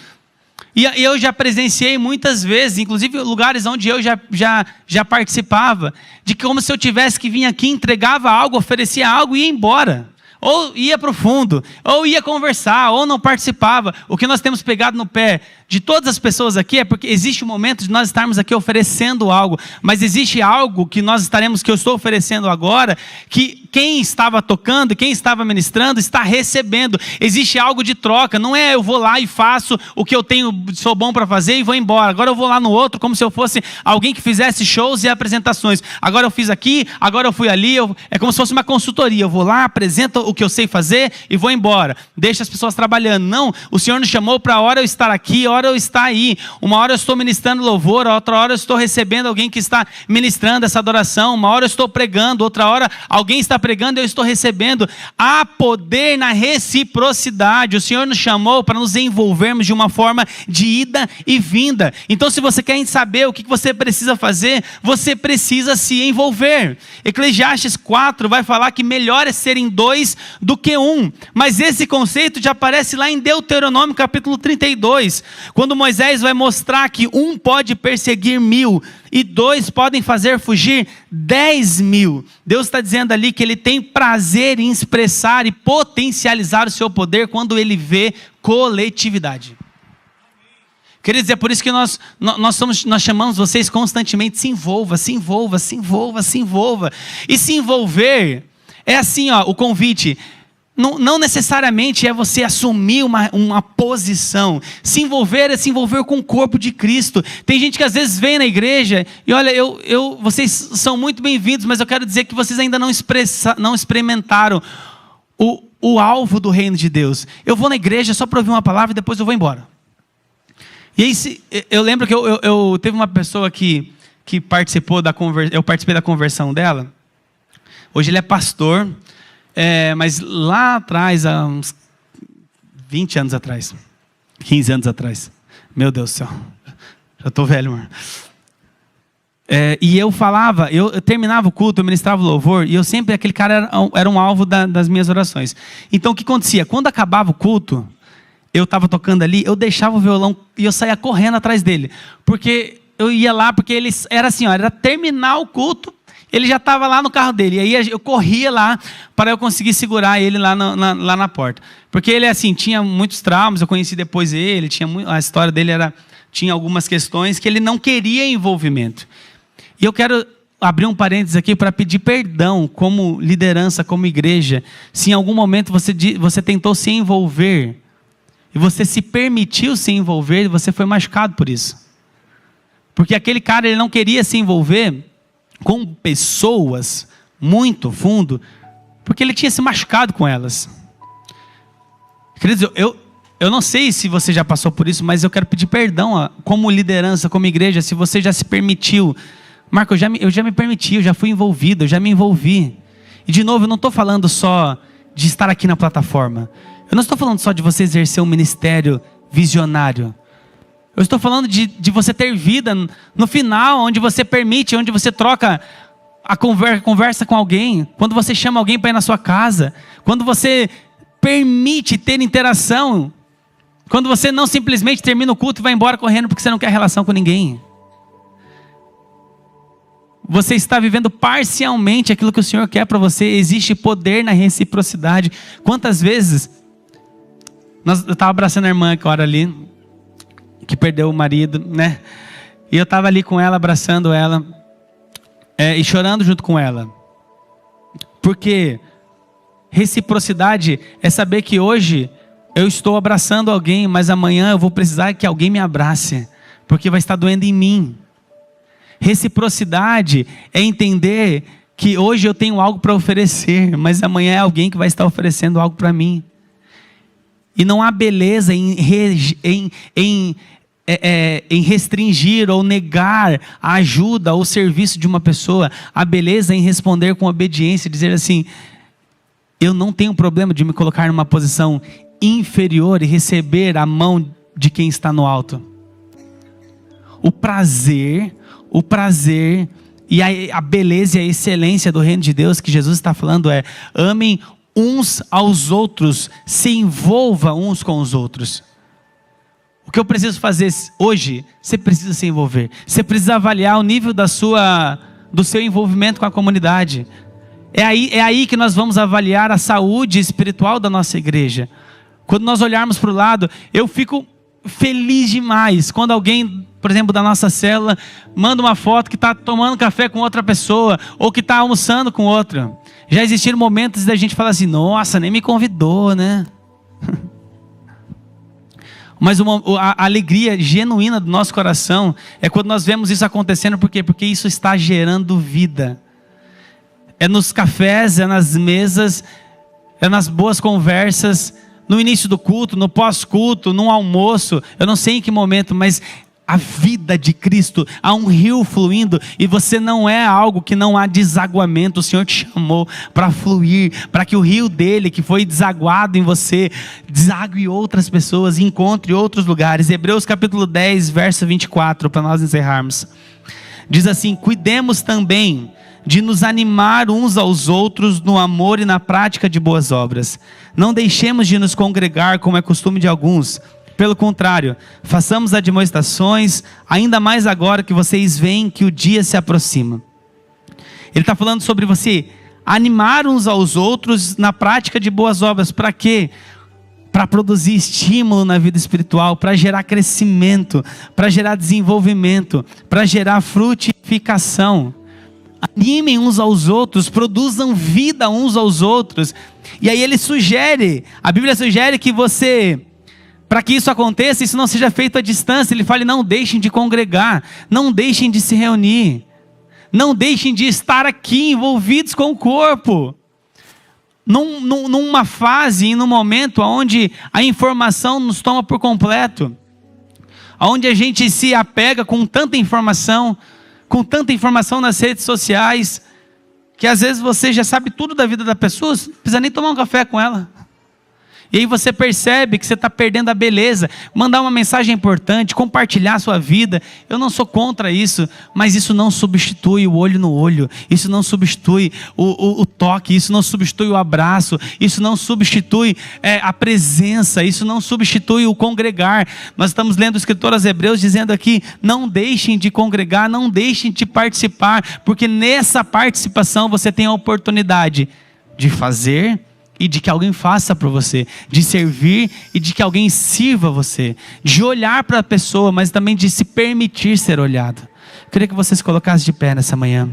E eu já presenciei muitas vezes, inclusive lugares onde eu já participava, de que como se eu tivesse que vir aqui, entregava algo, oferecia algo e ia embora. Ou ia para o fundo, ou ia conversar, ou não participava. O que nós temos pegado no pé de todas as pessoas aqui é porque existe um momento de nós estarmos aqui oferecendo algo, mas existe algo que eu estou oferecendo agora, que quem estava tocando, quem estava ministrando, está recebendo. Existe algo de troca, não é eu vou lá e faço o que eu sou bom para fazer e vou embora. Agora eu vou lá no outro como se eu fosse alguém que fizesse shows e apresentações. Agora eu fiz aqui, agora eu fui ali, é como se fosse uma consultoria. Eu vou lá, apresento o que eu sei fazer e vou embora. Deixa as pessoas trabalhando. Não, o Senhor nos chamou para a hora eu estar aqui, a hora eu estar aí. Uma hora eu estou ministrando louvor, a outra hora eu estou recebendo alguém que está ministrando essa adoração. Uma hora eu estou pregando, outra hora alguém está pregando e eu estou recebendo. Há poder na reciprocidade. O Senhor nos chamou para nos envolvermos de uma forma de ida e vinda. Então, se você quer saber o que você precisa fazer, você precisa se envolver. Eclesiastes 4 vai falar que melhor é serem dois do que um. Mas esse conceito já aparece lá em Deuteronômio capítulo 32, quando Moisés vai mostrar que um pode perseguir 1000 e 2 podem fazer fugir 10.000. Deus está dizendo ali que Ele tem prazer em expressar e potencializar o seu poder quando Ele vê coletividade. Queridos, é por isso que nós chamamos vocês constantemente, se envolva, se envolva, se envolva, se envolva. E se envolver é assim, o convite. Não necessariamente é você assumir uma posição. Se envolver é se envolver com o corpo de Cristo. Tem gente que às vezes vem na igreja e olha, vocês são muito bem-vindos, mas eu quero dizer que vocês ainda não experimentaram o alvo do reino de Deus. Eu vou na igreja só para ouvir uma palavra e depois eu vou embora. E aí, eu lembro que eu teve uma pessoa que participou eu participei da conversão dela. Hoje ele é pastor. Mas lá atrás, há uns 20 anos atrás, 15 anos atrás, meu Deus do céu, já estou velho, mano. E eu falava, eu terminava o culto, eu ministrava o louvor, e eu sempre, aquele cara era um alvo das minhas orações. Então o que acontecia? Quando acabava o culto, eu estava tocando ali, eu deixava o violão e eu saía correndo atrás dele, porque eu ia lá, porque ele era assim, era terminar o culto, ele já estava lá no carro dele, e aí eu corria lá para eu conseguir segurar ele lá na porta. Porque ele assim, tinha muitos traumas, eu conheci depois ele, a história dele tinha algumas questões que ele não queria envolvimento. E eu quero abrir um parênteses aqui para pedir perdão como liderança, como igreja, se em algum momento você tentou se envolver, e você se permitiu se envolver, e você foi machucado por isso. Porque aquele cara, ele não queria se envolver com pessoas muito fundo, porque ele tinha se machucado com elas. Queridos, Eu não sei se você já passou por isso, mas eu quero pedir perdão, como liderança, como igreja, se você já se permitiu. Marco, eu já me permiti, eu já fui envolvido, eu já me envolvi. E de novo, eu não estou falando só de estar aqui na plataforma. Eu não estou falando só de você exercer um ministério visionário. Eu estou falando de você ter vida no final, onde você permite, onde você troca a conversa com alguém, quando você chama alguém para ir na sua casa, quando você permite ter interação, quando você não simplesmente termina o culto e vai embora correndo porque você não quer relação com ninguém. Você está vivendo parcialmente aquilo que o Senhor quer para você. Existe poder na reciprocidade. Quantas vezes eu estava abraçando a irmã agora ali, que perdeu o marido, né? E eu estava ali com ela, abraçando ela, e chorando junto com ela. Porque reciprocidade é saber que hoje eu estou abraçando alguém, mas amanhã eu vou precisar que alguém me abrace, porque vai estar doendo em mim. Reciprocidade é entender que hoje eu tenho algo para oferecer, mas amanhã é alguém que vai estar oferecendo algo para mim. E não há beleza em restringir ou negar a ajuda ou o serviço de uma pessoa. Há beleza em responder com obediência, dizer assim: eu não tenho problema de me colocar numa posição inferior e receber a mão de quem está no alto. O prazer e a beleza e a excelência do reino de Deus que Jesus está falando é: amem uns aos outros, se envolvam uns com os outros. O que eu preciso fazer hoje? Você precisa se envolver. Você precisa avaliar o nível do seu envolvimento com a comunidade. É aí que nós vamos avaliar a saúde espiritual da nossa igreja. Quando nós olharmos para o lado, eu fico feliz demais quando alguém, por exemplo, da nossa célula, manda uma foto que está tomando café com outra pessoa, ou que está almoçando com outra. Já existiram momentos da gente falar assim: nossa, nem me convidou, né? Mas a alegria genuína do nosso coração é quando nós vemos isso acontecendo. Por quê? Porque isso está gerando vida. É nos cafés, é nas mesas, é nas boas conversas, no início do culto, no pós-culto, no almoço. Eu não sei em que momento, mas a vida de Cristo, há um rio fluindo, e você não é algo que não há desaguamento. O Senhor te chamou para fluir, para que o rio dele, que foi desaguado em você, desague outras pessoas, encontre outros lugares. Hebreus capítulo 10, verso 24, para nós encerrarmos. Diz assim: cuidemos também de nos animar uns aos outros no amor e na prática de boas obras. Não deixemos de nos congregar, como é costume de alguns. Pelo contrário, façamos admoestações, ainda mais agora que vocês veem que o dia se aproxima. Ele está falando sobre você animar uns aos outros na prática de boas obras. Para quê? Para produzir estímulo na vida espiritual, para gerar crescimento, para gerar desenvolvimento, para gerar frutificação. Animem uns aos outros, produzam vida uns aos outros. E aí a Bíblia sugere que você, para que isso aconteça, isso não seja feito à distância. Ele fala: não deixem de congregar, não deixem de se reunir, não deixem de estar aqui envolvidos com o corpo. Numa fase e num momento onde a informação nos toma por completo, onde a gente se apega com tanta informação nas redes sociais, que às vezes você já sabe tudo da vida da pessoa, não precisa nem tomar um café com ela. E aí você percebe que você está perdendo a beleza. Mandar uma mensagem importante, compartilhar a sua vida. Eu não sou contra isso, mas isso não substitui o olho no olho. Isso não substitui o toque. Isso não substitui o abraço. Isso não substitui a presença. Isso não substitui o congregar. Nós estamos lendo o escritor aos Hebreus dizendo aqui: não deixem de congregar, não deixem de participar, porque nessa participação você tem a oportunidade de fazer e de que alguém faça para você, de servir e de que alguém sirva você, de olhar para a pessoa, mas também de se permitir ser olhado. Eu queria que você se colocasse de pé nessa manhã.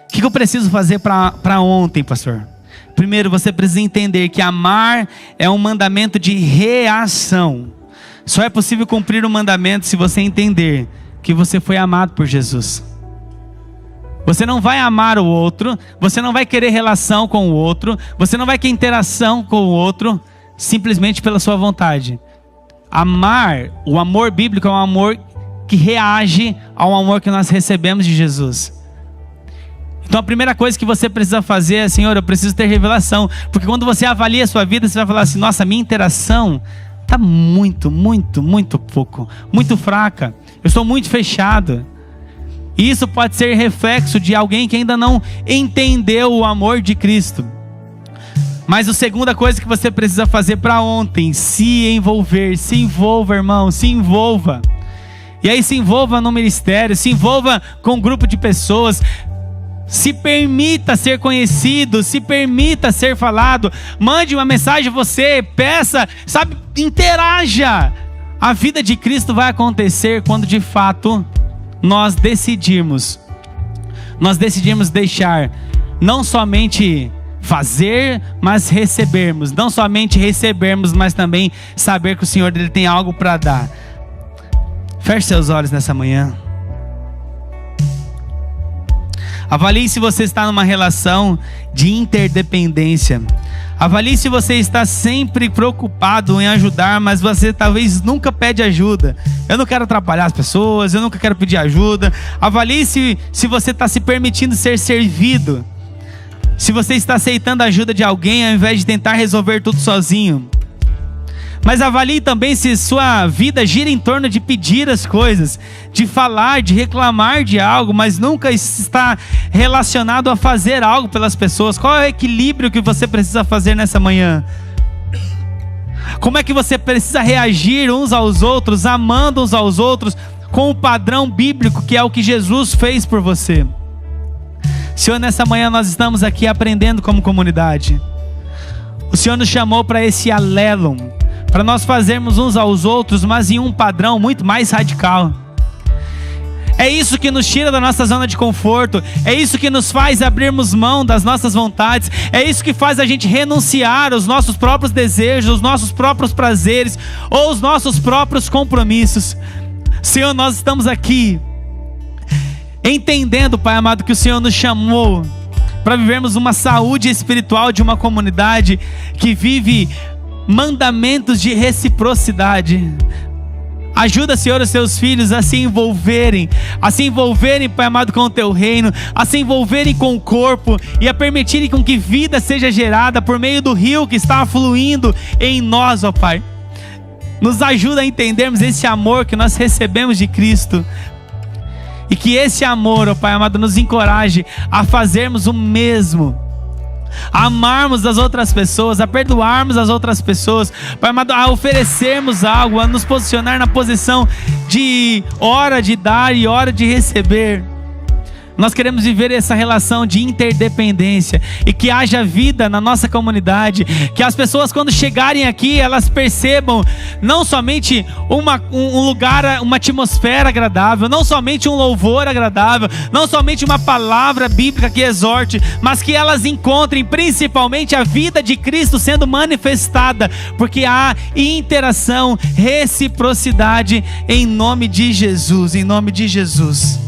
O que eu preciso fazer para ontem, pastor? Primeiro, você precisa entender que amar é um mandamento de reação. Só é possível cumprir o mandamento se você entender que você foi amado por Jesus. Você não vai amar o outro, você não vai querer relação com o outro, você não vai querer interação com o outro, simplesmente pela sua vontade. Amar, o amor bíblico é um amor que reage ao amor que nós recebemos de Jesus. Então a primeira coisa que você precisa fazer é: Senhor, eu preciso ter revelação. Porque quando você avalia a sua vida, você vai falar assim: nossa, minha interação está muito pouco, muito fraca. Eu estou muito fechado. E isso pode ser reflexo de alguém que ainda não entendeu o amor de Cristo. Mas a segunda coisa que você precisa fazer para ontem: se envolver. Se envolva, irmão, se envolva. E aí se envolva no ministério, se envolva com um grupo de pessoas. Se permita ser conhecido, se permita ser falado. Mande uma mensagem, você peça, sabe, interaja. A vida de Cristo vai acontecer quando de fato nós decidimos deixar, não somente fazer, mas recebermos. Não somente recebermos, mas também saber que o Senhor ele tem algo para dar. Feche seus olhos nessa manhã. Avalie se você está numa relação de interdependência. Avalie se você está sempre preocupado em ajudar, mas você talvez nunca pede ajuda. Eu não quero atrapalhar as pessoas, eu nunca quero pedir ajuda. Avalie se você está se permitindo ser servido. Se você está aceitando a ajuda de alguém ao invés de tentar resolver tudo sozinho. Mas avalie também se sua vida gira em torno de pedir as coisas, de falar, de reclamar de algo, mas nunca está relacionado a fazer algo pelas pessoas. Qual é o equilíbrio que você precisa fazer nessa manhã? Como é que você precisa reagir uns aos outros, amando uns aos outros, com o padrão bíblico que é o que Jesus fez por você? Senhor, nessa manhã nós estamos aqui aprendendo como comunidade. O Senhor nos chamou para esse alelo, para nós fazermos uns aos outros, mas em um padrão muito mais radical. É isso que nos tira da nossa zona de conforto. É isso que nos faz abrirmos mão das nossas vontades. É isso que faz a gente renunciar aos nossos próprios desejos, os nossos próprios prazeres, ou os nossos próprios compromissos. Senhor, nós estamos aqui entendendo, Pai amado, que o Senhor nos chamou para vivermos uma saúde espiritual de uma comunidade que vive mandamentos de reciprocidade. Ajuda, Senhor, os seus filhos a se envolverem, Pai amado, com o teu reino, a se envolverem com o corpo e a permitirem com que vida seja gerada por meio do rio que está fluindo em nós, ó Pai. Nos ajuda a entendermos esse amor que nós recebemos de Cristo. E que esse amor, ó Pai amado, nos encoraje a fazermos o mesmo. A amarmos as outras pessoas, a perdoarmos as outras pessoas, Pai amado, a oferecermos algo, a nos posicionar na posição de hora de dar e hora de receber. Nós queremos viver essa relação de interdependência e que haja vida na nossa comunidade, que as pessoas quando chegarem aqui, elas percebam não somente um lugar, uma atmosfera agradável, não somente um louvor agradável, não somente uma palavra bíblica que exorte, mas que elas encontrem principalmente a vida de Cristo sendo manifestada, porque há interação, reciprocidade em nome de Jesus, em nome de Jesus.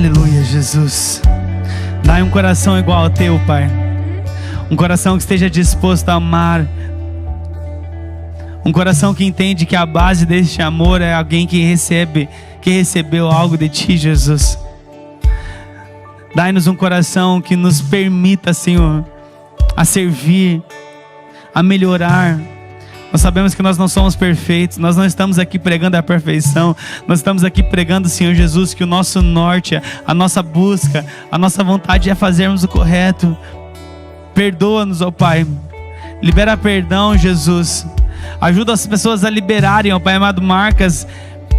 Aleluia, Jesus. Dai um coração igual ao teu, Pai. Um coração que esteja disposto a amar. Um coração que entende que a base deste amor é alguém que recebeu algo de Ti, Jesus. Dai-nos um coração que nos permita, Senhor, a servir, a melhorar. Nós sabemos que nós não somos perfeitos, nós não estamos aqui pregando a perfeição, nós estamos aqui pregando, Senhor Jesus, que o nosso norte, a nossa busca, a nossa vontade é fazermos o correto. Perdoa-nos, ó Pai, libera perdão, Jesus, ajuda as pessoas a liberarem, ó Pai amado, marcas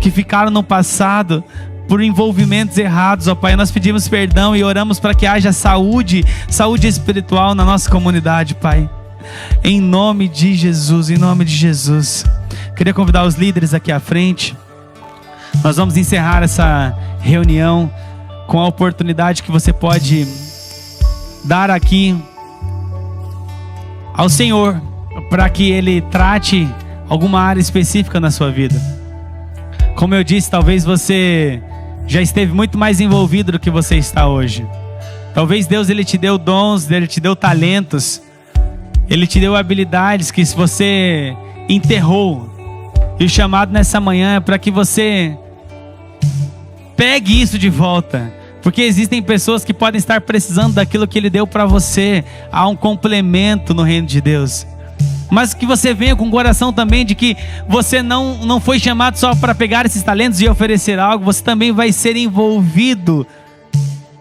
que ficaram no passado, por envolvimentos errados, ó Pai. Nós pedimos perdão e oramos para que haja saúde espiritual na nossa comunidade, Pai. Em nome de Jesus, em nome de Jesus. Queria convidar os líderes aqui à frente. Nós vamos encerrar essa reunião com a oportunidade que você pode dar aqui ao Senhor, para que Ele trate alguma área específica na sua vida. Como eu disse, talvez você já esteve muito mais envolvido do que você está hoje. Talvez Deus, Ele te deu dons, Ele te deu talentos, Ele te deu habilidades que você enterrou. E o chamado nessa manhã é para que você pegue isso de volta. Porque existem pessoas que podem estar precisando daquilo que Ele deu para você. Há um complemento no reino de Deus. Mas que você venha com o coração também de que você não foi chamado só para pegar esses talentos e oferecer algo. Você também vai ser envolvido.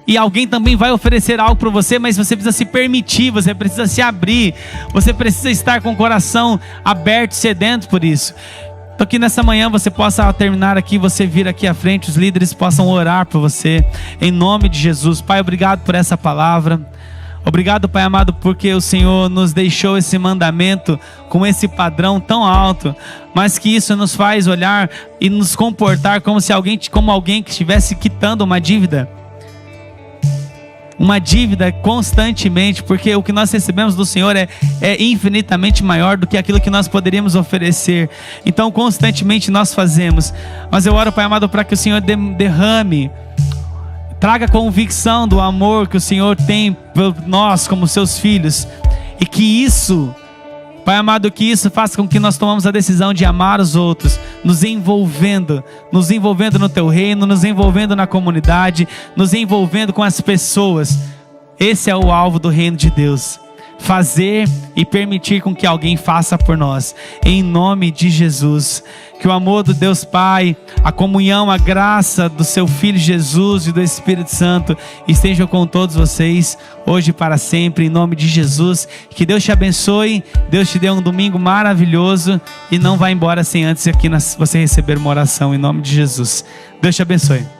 E alguém também vai oferecer algo para você, mas você precisa se permitir, você precisa se abrir, você precisa estar com o coração aberto, sedento por isso. Então que nessa manhã você possa terminar aqui, você vir aqui à frente, os líderes possam orar por você, em nome de Jesus. Pai, obrigado por essa palavra. Obrigado, Pai amado, porque o Senhor nos deixou esse mandamento com esse padrão tão alto, mas que isso nos faz olhar e nos comportar como alguém que estivesse quitando uma dívida constantemente, porque o que nós recebemos do Senhor é infinitamente maior do que aquilo que nós poderíamos oferecer. Então constantemente nós fazemos, mas eu oro, Pai amado, para que o Senhor derrame, traga convicção do amor que o Senhor tem por nós como seus filhos, e que isso, Pai amado, que isso faça com que nós tomamos a decisão de amar os outros, nos envolvendo no Teu reino, nos envolvendo na comunidade, nos envolvendo com as pessoas. Esse é o alvo do reino de Deus. Fazer e permitir com que alguém faça por nós, em nome de Jesus. Que o amor do Deus Pai, a comunhão, a graça do Seu Filho Jesus e do Espírito Santo estejam com todos vocês, hoje e para sempre, em nome de Jesus. Que Deus te abençoe, Deus te dê um domingo maravilhoso, e não vá embora sem antes aqui você receber uma oração, em nome de Jesus. Deus te abençoe.